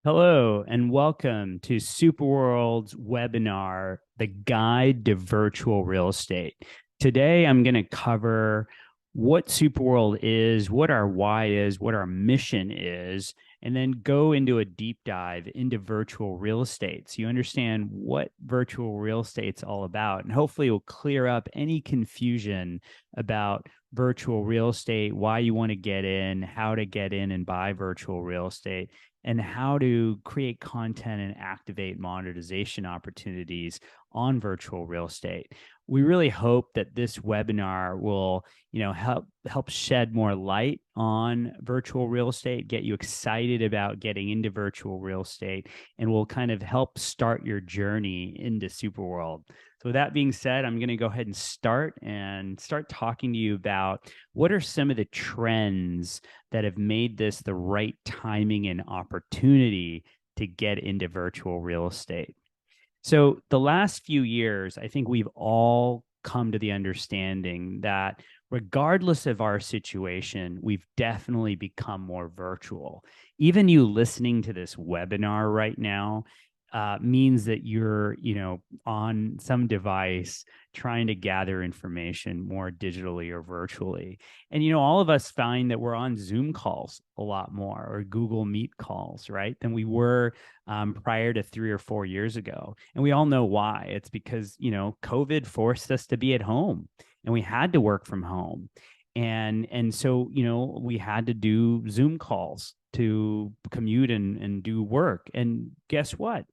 Hello and welcome to SuperWorld's webinar, The Guide to Virtual Real Estate. Today, I'm going to cover what SuperWorld is, what our why is, what our mission is, and then go into a deep dive into virtual real estate so you understand what virtual real estate's all about. And hopefully, it will clear up any confusion about virtual real estate, why you want to get in, how to get in and buy virtual real estate, and how to create content and activate monetization opportunities on virtual real estate. We really hope that this webinar will, help shed more light on virtual real estate, get you excited about getting into virtual real estate, and will kind of help start your journey into Superworld. So with that being said, I'm going to go ahead and start talking to you about what are some of the trends that have made this the right timing and opportunity to get into virtual real estate. So the last few years, I think we've all come to the understanding that regardless of our situation, we've definitely become more virtual. Even you listening to this webinar right now means that you're, on some device trying to gather information more digitally or virtually. And, all of us find that we're on Zoom calls a lot more or Google Meet calls, right, than we were prior to 3 or 4 years ago. And we all know why. It's because, COVID forced us to be at home and we had to work from home. And so, we had to do Zoom calls to commute and do work. And guess what?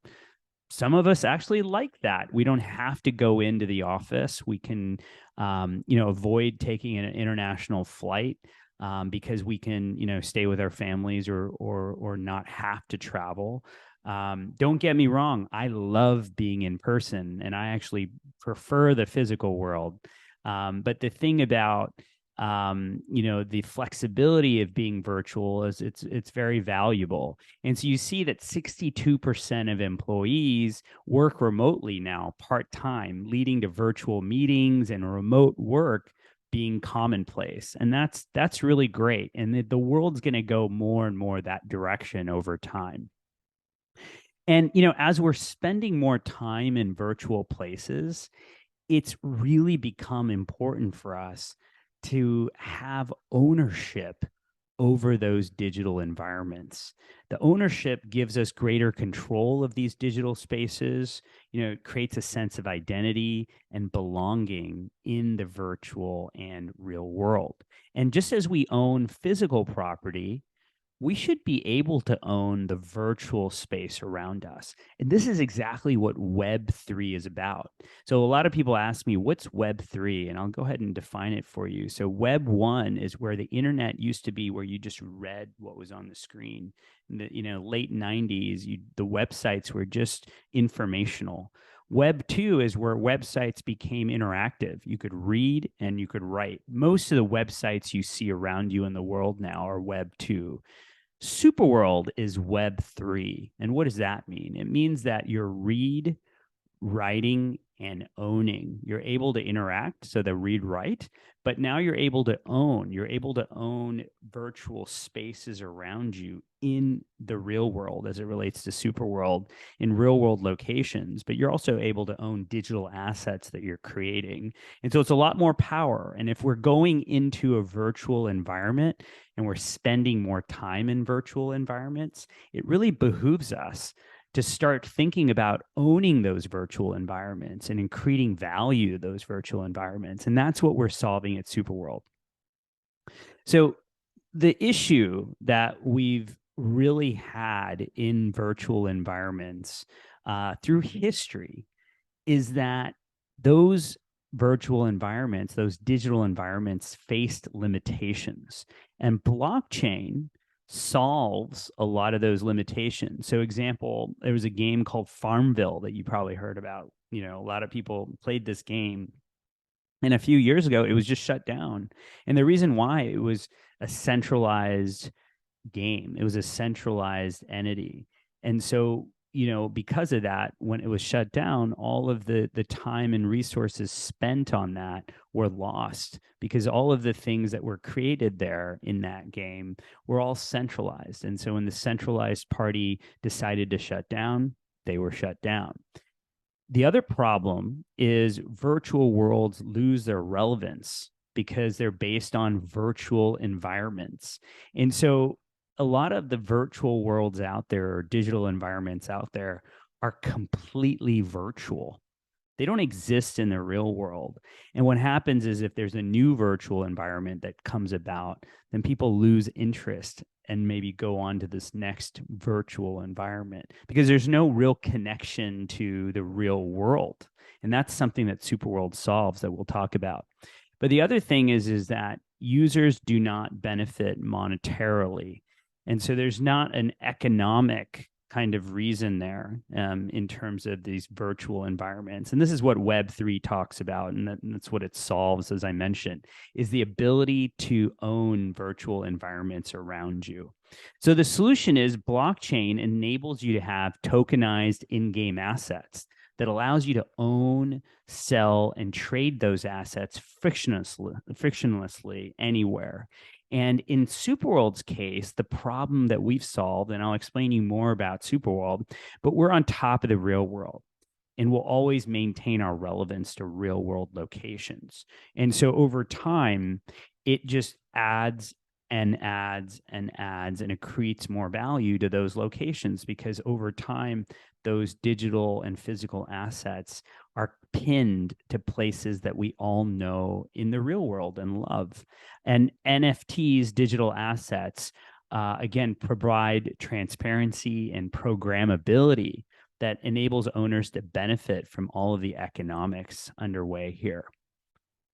Some of us actually like that. We don't have to go into the office. We can, avoid taking an international flight because we can, stay with our families or not have to travel. Don't get me wrong. I love being in person and I actually prefer the physical world. But the thing about the flexibility of being virtual is it's very valuable. And so you see that 62% of employees work remotely now, part-time, leading to virtual meetings and remote work being commonplace. And that's really great. And the world's going to go more and more that direction over time. And as we're spending more time in virtual places, it's really become important for us to have ownership over those digital environments. The ownership gives us greater control of these digital spaces. It creates a sense of identity and belonging in the virtual and real world. And just as we own physical property, we should be able to own the virtual space around us. And this is exactly what Web3 is about. So a lot of people ask me, what's Web3? And I'll go ahead and define it for you. So Web 1 is where the internet used to be, where you just read what was on the screen. In the late 90s, the websites were just informational. Web 2 is where websites became interactive. You could read and you could write. Most of the websites you see around you in the world now are Web 2. Superworld is Web 3. And what does that mean? It means that you're writing, and owning. You're able to interact, so the read write, but now you're able to own. You're able to own virtual spaces around you in the real world as it relates to Superworld in real world locations, but you're also able to own digital assets that you're creating. And so it's a lot more power. And if we're going into a virtual environment and we're spending more time in virtual environments, it really behooves us to start thinking about owning those virtual environments and creating value to those virtual environments. And that's what we're solving at SuperWorld. So the issue that we've really had in virtual environments through history is that those virtual environments, those digital environments faced limitations. And blockchain solves a lot of those limitations. So example, there was a game called Farmville that you probably heard about. A lot of people played this game. And a few years ago, it was just shut down. And the reason why, it was a centralized game. It was a centralized entity. And so, because of that, when it was shut down, all of the time and resources spent on that were lost because all of the things that were created there in that game were all centralized. And so when the centralized party decided to shut down, they were shut down. The other problem is virtual worlds lose their relevance because they're based on virtual environments. And so a lot of the virtual worlds out there, or digital environments out there, are completely virtual. They don't exist in the real world. And what happens is if there's a new virtual environment that comes about, then people lose interest and maybe go on to this next virtual environment because there's no real connection to the real world. And that's something that SuperWorld solves that we'll talk about. But the other thing is that users do not benefit monetarily. And so there's not an economic kind of reason there in terms of these virtual environments. And this is what Web3 talks about, and that's what it solves, as I mentioned, is the ability to own virtual environments around you. So the solution is blockchain enables you to have tokenized in-game assets that allows you to own, sell, and trade those assets frictionlessly anywhere. And in SuperWorld's case, the problem that we've solved, and I'll explain you more about SuperWorld, but we're on top of the real world and we'll always maintain our relevance to real world locations. And so over time, it just adds and adds and adds and accretes more value to those locations because over time, those digital and physical assets are pinned to places that we all know in the real world and love. And NFTs, digital assets, again, provide transparency and programmability that enables owners to benefit from all of the economics underway here.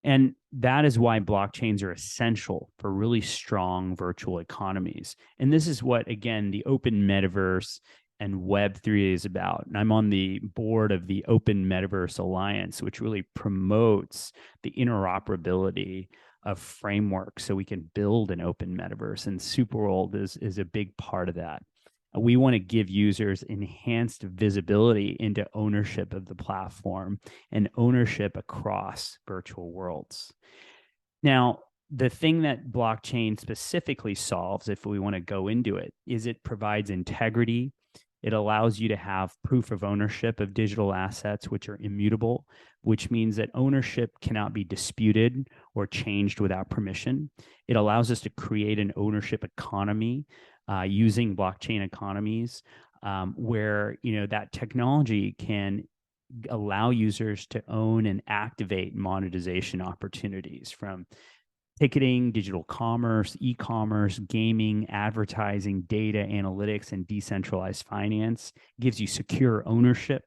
And that is why blockchains are essential for really strong virtual economies. And this is what, again, the open metaverse and Web3 is about. And I'm on the board of the Open Metaverse Alliance, which really promotes the interoperability of frameworks so we can build an open metaverse. And SuperWorld is a big part of that. We want to give users enhanced visibility into ownership of the platform and ownership across virtual worlds. Now, the thing that blockchain specifically solves, if we want to go into it, is it provides integrity. It allows you to have proof of ownership of digital assets, which are immutable, which means that ownership cannot be disputed or changed without permission. It allows us to create an ownership economy using blockchain economies where that technology can allow users to own and activate monetization opportunities from ticketing, digital commerce, e-commerce, gaming, advertising, data analytics, and decentralized finance. It gives you secure ownership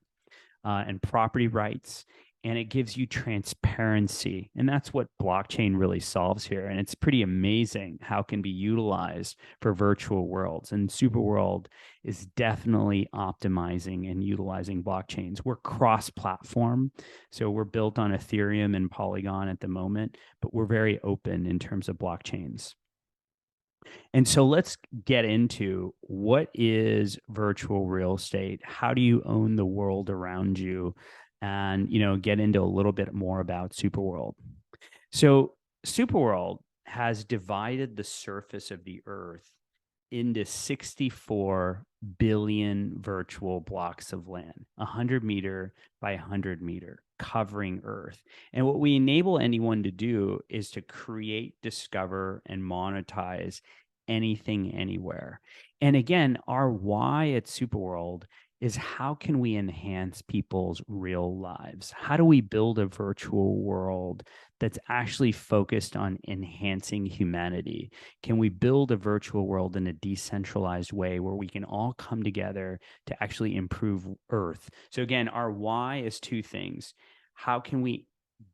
and property rights, and it gives you transparency. And that's what blockchain really solves here. And it's pretty amazing how it can be utilized for virtual worlds. And SuperWorld is definitely optimizing and utilizing blockchains. We're cross-platform. So we're built on Ethereum and Polygon at the moment, but we're very open in terms of blockchains. And so let's get into what is virtual real estate? How do you own the world around you? And get into a little bit more about SuperWorld. So SuperWorld has divided the surface of the Earth into 64 billion virtual blocks of land, 100 meter by 100 meter, covering Earth. And what we enable anyone to do is to create, discover, and monetize anything, anywhere. And again, our why at SuperWorld is how can we enhance people's real lives? How do we build a virtual world that's actually focused on enhancing humanity? Can we build a virtual world in a decentralized way where we can all come together to actually improve Earth? So again, our why is two things. How can we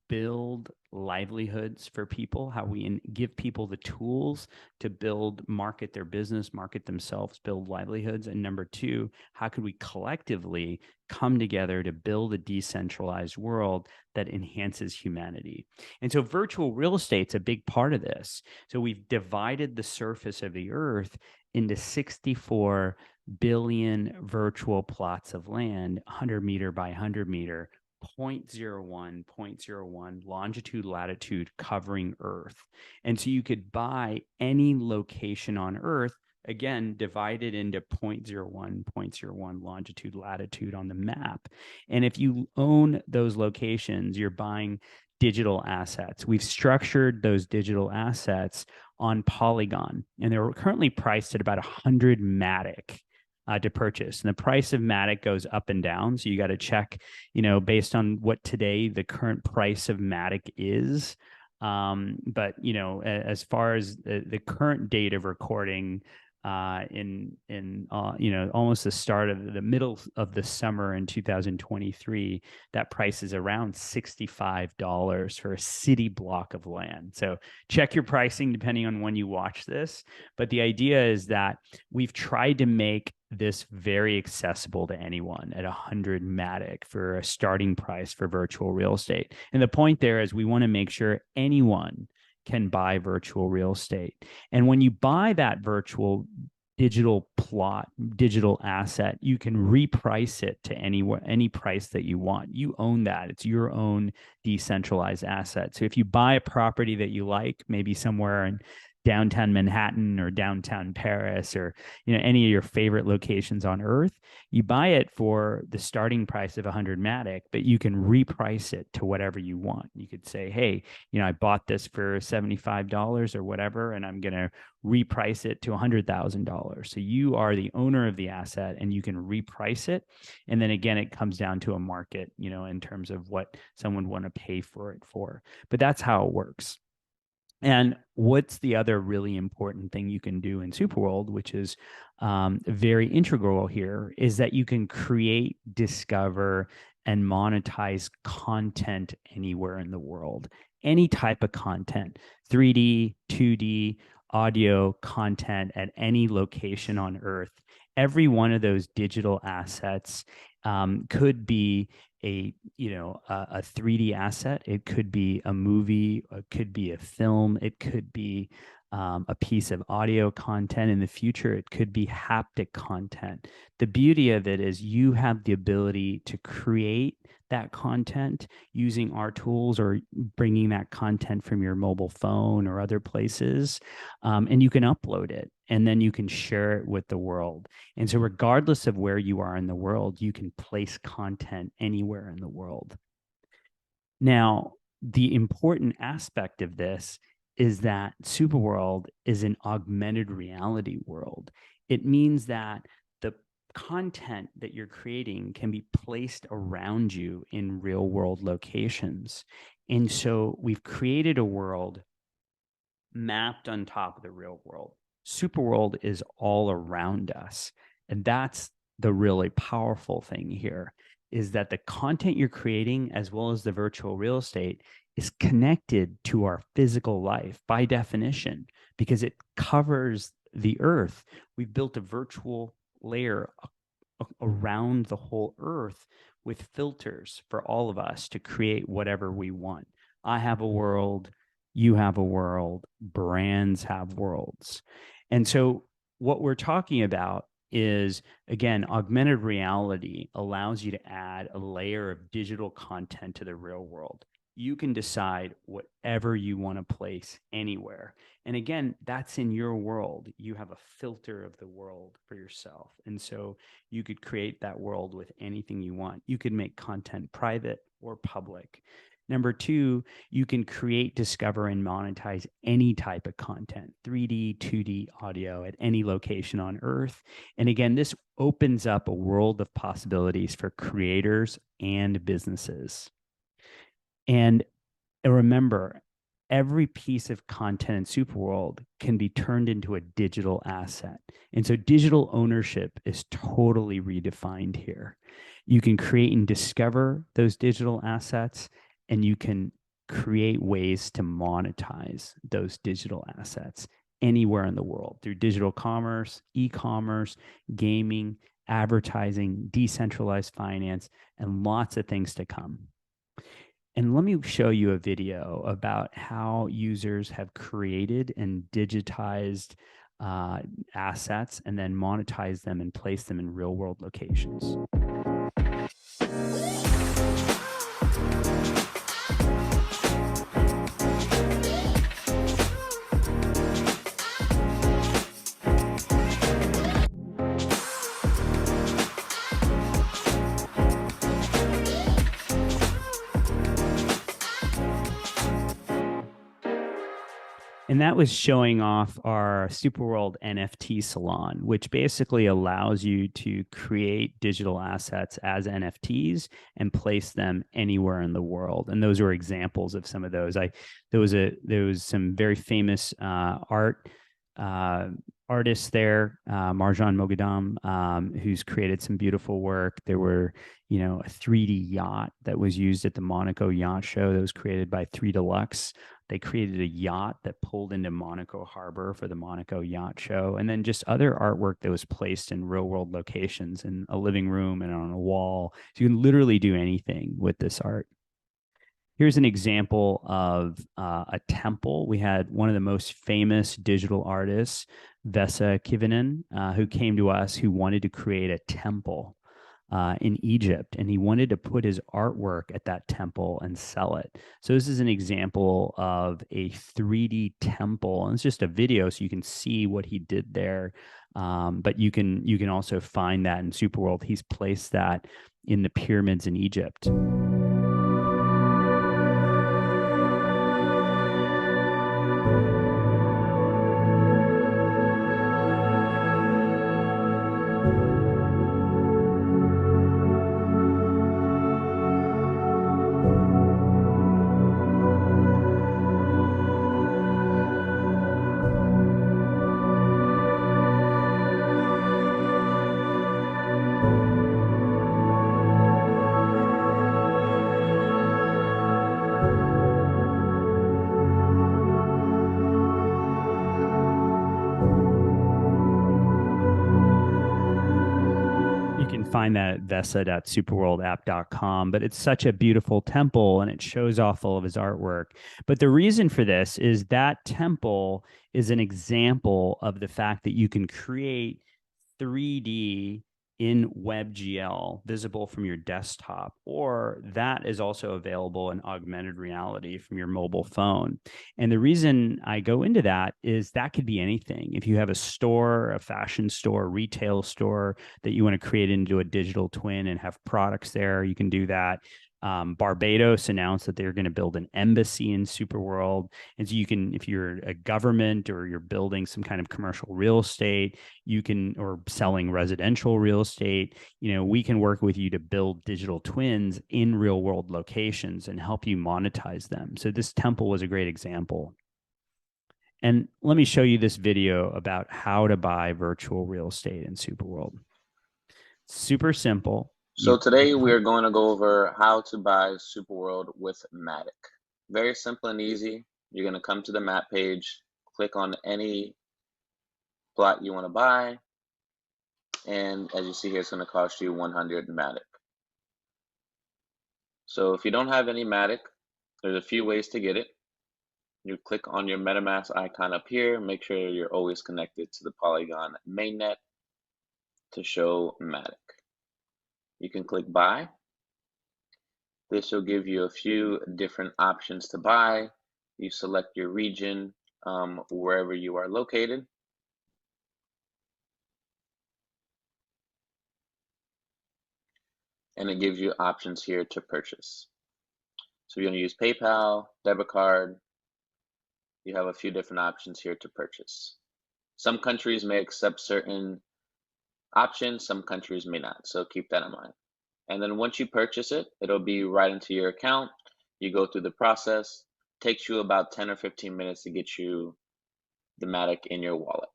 build livelihoods for people, how we give people the tools to build, market their business, market themselves, build livelihoods. And number two, how could we collectively come together to build a decentralized world that enhances humanity? And so virtual real estate's a big part of this. So we've divided the surface of the Earth into 64 billion virtual plots of land, 100 meter by 100 meter, 0.01 longitude, latitude covering Earth. And so you could buy any location on Earth, again, divided into 0.01 longitude, latitude on the map. And if you own those locations, you're buying digital assets. We've structured those digital assets on Polygon, and they're currently priced at about 100 Matic to purchase. And the price of Matic goes up and down. So you got to check, based on what today the current price of Matic is. But, as far as the current date of recording, almost the start of the middle of the summer in 2023, that price is around $65 for a city block of land. So check your pricing depending on when you watch this. But the idea is that we've tried to make this very accessible to anyone at 100 Matic for a starting price for virtual real estate. And the point there is we want to make sure anyone can buy virtual real estate. And when you buy that virtual digital asset, you can reprice it to any price that you want. You own that. It's your own decentralized asset. So if you buy a property that you like, maybe somewhere in downtown Manhattan or downtown Paris or any of your favorite locations on Earth, you buy it for the starting price of 100 Matic, but you can reprice it to whatever you want. You could say, hey, I bought this for $75 or whatever, and I'm going to reprice it to $100,000. So you are the owner of the asset and you can reprice it. And then again, it comes down to a market, in terms of what someone would want to pay for it for. But that's how it works. And what's the other really important thing you can do in SuperWorld, which is very integral here, is that you can create, discover, and monetize content anywhere in the world. Any type of content, 3D, 2D, audio content at any location on Earth. Every one of those digital assets could be a 3D asset. It could be a movie. It could be a film. It could be a piece of audio content. In the future, it could be haptic content. The beauty of it is you have the ability to create that content using our tools or bringing that content from your mobile phone or other places, and you can upload it and then you can share it with the world. And so regardless of where you are in the world, you can place content anywhere in the world. Now, the important aspect of this is that SuperWorld is an augmented reality world. It means that the content that you're creating can be placed around you in real world locations. And so we've created a world mapped on top of the real world. SuperWorld is all around us. And that's the really powerful thing here, is that the content you're creating, as well as the virtual real estate, is connected to our physical life by definition, because it covers the Earth. We've built a virtual layer around the whole Earth with filters for all of us to create whatever we want. I have a world, you have a world, brands have worlds. And so what we're talking about is, again, augmented reality allows you to add a layer of digital content to the real world. You can decide whatever you want to place anywhere. And again, that's in your world. You have a filter of the world for yourself. And so you could create that world with anything you want. You could make content private or public. Number two, you can create, discover, and monetize any type of content, 3D, 2D audio at any location on Earth. And again, this opens up a world of possibilities for creators and businesses. And remember, every piece of content in SuperWorld can be turned into a digital asset. And so digital ownership is totally redefined here. You can create and discover those digital assets, and you can create ways to monetize those digital assets anywhere in the world through digital commerce, e-commerce, gaming, advertising, decentralized finance, and lots of things to come. And let me show you a video about how users have created and digitized assets and then monetize them and place them in real world locations. And that was showing off our SuperWorld NFT salon, which basically allows you to create digital assets as NFTs and place them anywhere in the world. And those were examples of some of those. There was some very famous artists there, Marjan Moghadam, who's created some beautiful work. There were, a 3D yacht that was used at the Monaco Yacht Show that was created by 3 Deluxe. They created a yacht that pulled into Monaco Harbor for the Monaco Yacht Show, and then just other artwork that was placed in real world locations in a living room and on a wall. So you can literally do anything with this art. Here's an example of a temple. We had one of the most famous digital artists, Vesa Kivinen, who came to us, who wanted to create a temple in Egypt, and he wanted to put his artwork at that temple and sell it. So this is an example of a 3D temple, and it's just a video, so you can see what he did there. But you can also find that in SuperWorld. He's placed that in the pyramids in Egypt. Find that at Vesa.SuperWorldApp.com, but it's such a beautiful temple and it shows off all of his artwork. But the reason for this is that temple is an example of the fact that you can create 3D in WebGL visible from your desktop, or that is also available in augmented reality from your mobile phone. And the reason I go into that is that could be anything. If you have a store, a fashion store, retail store that you want to create into a digital twin and have products there, you can do that. Barbados announced that they're going to build an embassy in SuperWorld. And so you can, if you're a government or you're building some kind of commercial real estate, you can, or selling residential real estate, we can work with you to build digital twins in real world locations and help you monetize them. So this temple was a great example. And let me show you this video about how to buy virtual real estate in SuperWorld. Super simple. So today we're going to go over how to buy SuperWorld with Matic. Very simple and easy. You're going to come to the map page, click on any plot you want to buy, and as you see here, it's going to cost you 100 Matic. So if you don't have any Matic, there's a few ways to get it. You click on your MetaMask icon up here. Make sure you're always connected to the Polygon mainnet to show Matic. You can click buy. This will give you a few different options to buy. You select your region wherever you are located. And it gives you options here to purchase. So you're going to use PayPal, debit card. You have a few different options here to purchase. Some countries may accept certain options, some countries may not, so keep that in mind. And then once you purchase it, it'll be right into your account. You go through the process. It takes you about 10 or 15 minutes to get you the Matic in your wallet.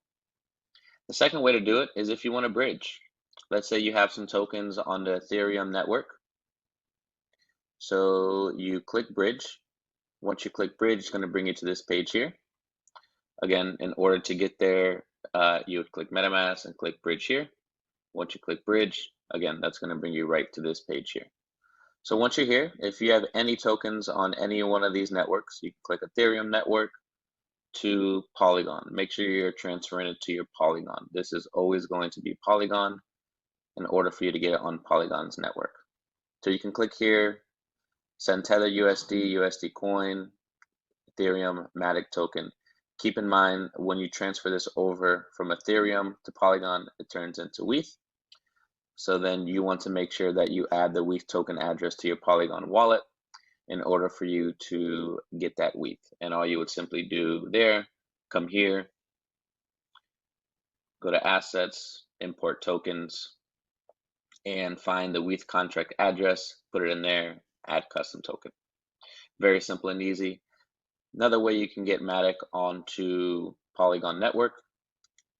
The second way to do it is if you want to bridge. Let's say you have some tokens on the Ethereum network. So you click bridge. Once you click bridge, it's going to bring you to this page here. Again, in order to get there, you would click MetaMask and click bridge here. Once you click bridge, again, that's going to bring you right to this page here. So once you're here, if you have any tokens on any one of these networks, you can click Ethereum network, to Polygon. Make sure you're transferring it to your Polygon. This is always going to be Polygon in order for you to get it on Polygon's network. So you can click here, send Tether USD, USD coin, Ethereum, Matic token. Keep in mind, when you transfer this over from Ethereum to Polygon, it turns into ETH. So then you want to make sure that you add the ETH token address to your Polygon wallet in order for you to get that ETH. And all you would simply do there, come here, go to assets, import tokens, and find the ETH contract address, put it in there, add custom token. Very simple and easy. Another way you can get Matic onto Polygon network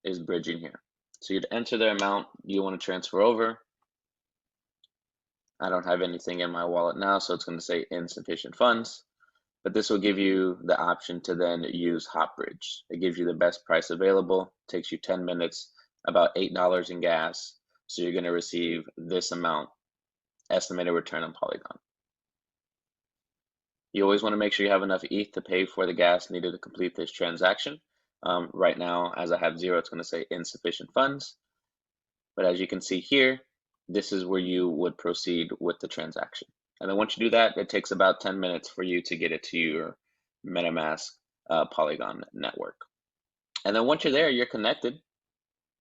is bridging here. So you'd enter the amount you want to transfer over. I don't have anything in my wallet now, so it's going to say insufficient funds. But this will give you the option to then use Hot Bridge. It gives you the best price available, takes you 10 minutes, about $8 in gas. So you're going to receive this amount, estimated return on Polygon. You always want to make sure you have enough ETH to pay for the gas needed to complete this transaction. Right now, as I have 0, it's going to say insufficient funds. But as you can see here, this is where you would proceed with the transaction. And then once you do that, it takes about 10 minutes for you to get it to your MetaMask Polygon network. And then once you're there, you're connected.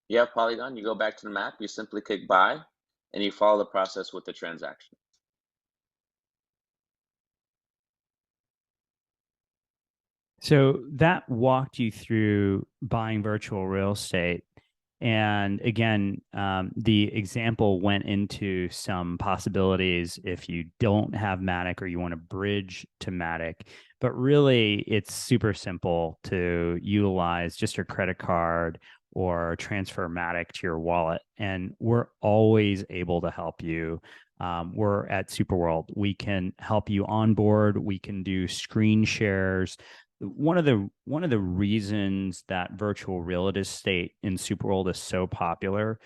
You have Polygon, you go back to the map, you simply click buy, and you follow the process with the transaction. So that walked you through buying virtual real estate. And again, the example went into some possibilities if you don't have Matic or you want to bridge to Matic. But really, it's super simple to utilize just your credit card or transfer Matic to your wallet. And we're always able to help you. We're at SuperWorld. We can help you onboard. We can do screen shares. One of the reasons that virtual real estate in SuperWorld is so popular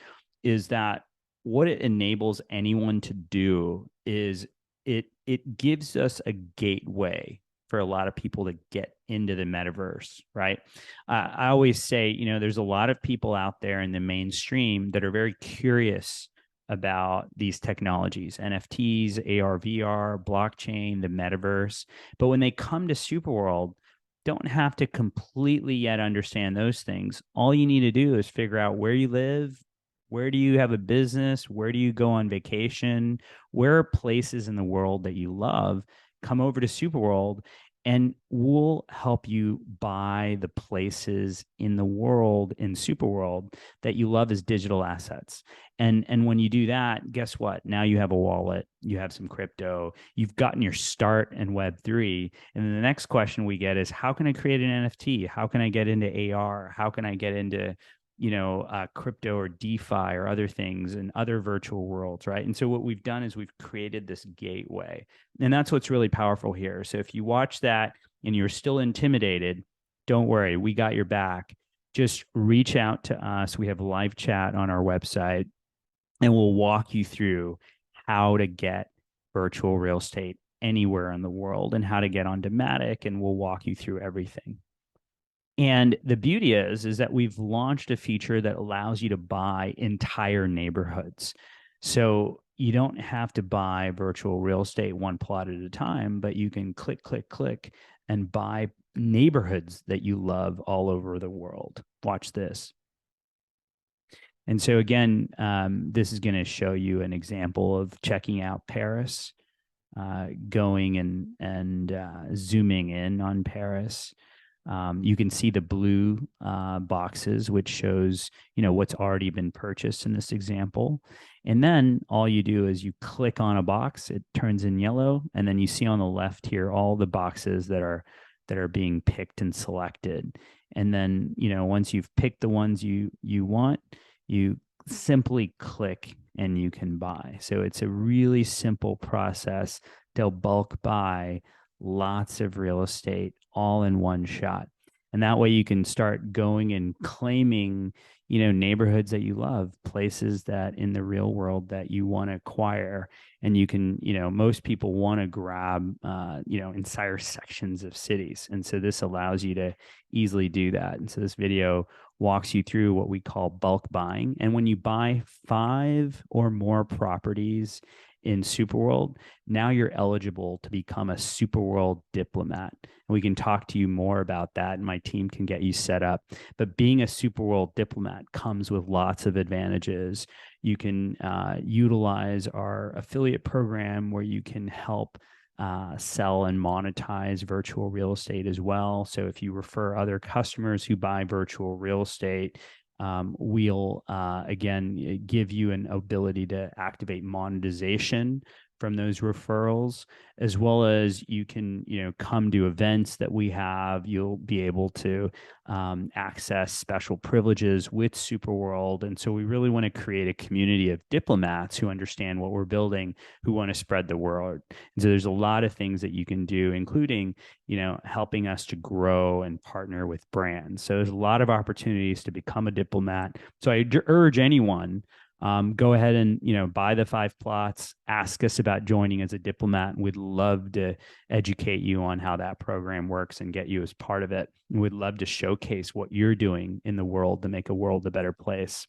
is that what it enables anyone to do is it gives us a gateway for a lot of people to get into the metaverse, right? I always say, there's a lot of people out there in the mainstream that are very curious about these technologies, NFTs, AR, VR, blockchain, the metaverse. But when they come to SuperWorld, don't have to completely yet understand those things. All you need to do is figure out where you live, where do you have a business, where do you go on vacation, where are places in the world that you love. Come over to SuperWorld and we'll help you buy the places in the world in SuperWorld that you love as digital assets. And when you do that, guess what? Now you have a wallet, you have some crypto, you've gotten your start in Web3. And then the next question we get is, how can I create an NFT? How can I get into AR? How can I get into crypto or DeFi or other things and other virtual worlds, right? And so what we've done is we've created this gateway. And that's what's really powerful here. So if you watch that and you're still intimidated, don't worry, we got your back. Just reach out to us. We have live chat on our website, and we'll walk you through how to get virtual real estate anywhere in the world and how to get on Matic, and we'll walk you through everything. And the beauty is that we've launched a feature that allows you to buy entire neighborhoods. So you don't have to buy virtual real estate one plot at a time, but you can click, click, click and buy neighborhoods that you love all over the world. Watch this. And so again, this is going to show you an example of checking out Paris, going and zooming in on Paris. You can see the blue boxes, which shows, what's already been purchased in this example. And then all you do is you click on a box, it turns in yellow. And then you see on the left here, all the boxes that are being picked and selected. And then, once you've picked the ones you want, you simply click and you can buy. So it's a really simple process. They'll bulk buy lots of real estate all in one shot. And that way you can start going and claiming neighborhoods that you love, places that in the real world that you want to acquire. And you can, most people want to grab, entire sections of cities. And so this allows you to easily do that. And so this video walks you through what we call bulk buying. And when you buy 5 or more properties in SuperWorld, now you're eligible to become a SuperWorld diplomat. And we can talk to you more about that, and my team can get you set up. But being a SuperWorld diplomat comes with lots of advantages. You can utilize our affiliate program where you can help sell and monetize virtual real estate as well. So if you refer other customers who buy virtual real estate, we'll again give you an ability to activate monetization from those referrals, as well as you can, come to events that we have. You'll be able to access special privileges with SuperWorld. And so we really want to create a community of diplomats who understand what we're building, who want to spread the word. And so there's a lot of things that you can do, including, helping us to grow and partner with brands. So there's a lot of opportunities to become a diplomat. So I urge anyone, go ahead and buy the 5 plots, ask us about joining as a diplomat. We'd love to educate you on how that program works and get you as part of it. We'd love to showcase what you're doing in the world to make a world a better place.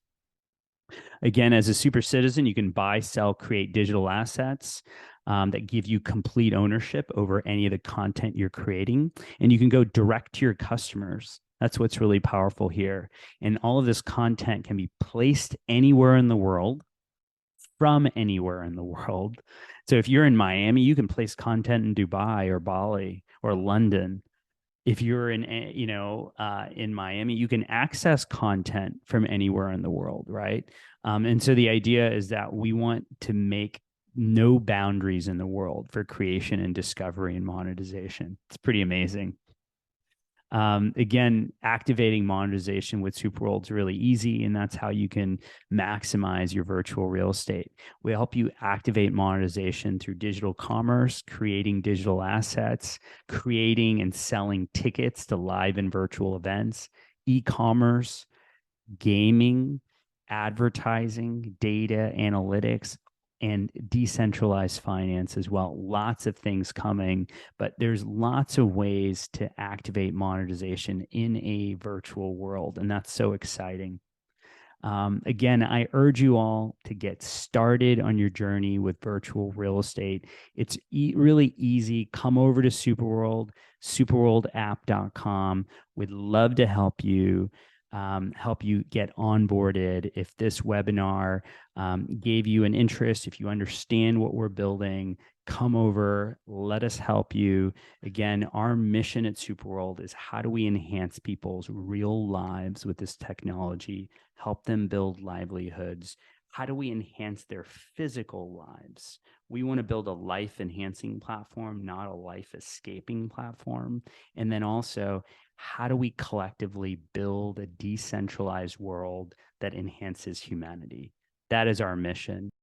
Again, as a super citizen, you can buy, sell, create digital assets that give you complete ownership over any of the content you're creating, and you can go direct to your customers. That's what's really powerful here. And all of this content can be placed anywhere in the world, from anywhere in the world. So if you're in Miami, you can place content in Dubai or Bali or London. If you're in Miami, you can access content from anywhere in the world, right? And so the idea is that we want to make no boundaries in the world for creation and discovery and monetization. It's pretty amazing. Again, activating monetization with SuperWorld is really easy, and that's how you can maximize your virtual real estate. We help you activate monetization through digital commerce, creating digital assets, creating and selling tickets to live and virtual events, e-commerce, gaming, advertising, data analytics, and decentralized finance as well. Lots of things coming, but there's lots of ways to activate monetization in a virtual world, and that's so exciting. Again, I urge you all to get started on your journey with virtual real estate. It's really easy. Come over to SuperWorld, superworldapp.com. We'd love to help you get onboarded. If this webinar gave you an interest, if you understand what we're building, come over, let us help you. Again, our mission at SuperWorld is how do we enhance people's real lives with this technology, help them build livelihoods? How do we enhance their physical lives? We want to build a life-enhancing platform, not a life-escaping platform. And then also, how do we collectively build a decentralized world that enhances humanity? That is our mission.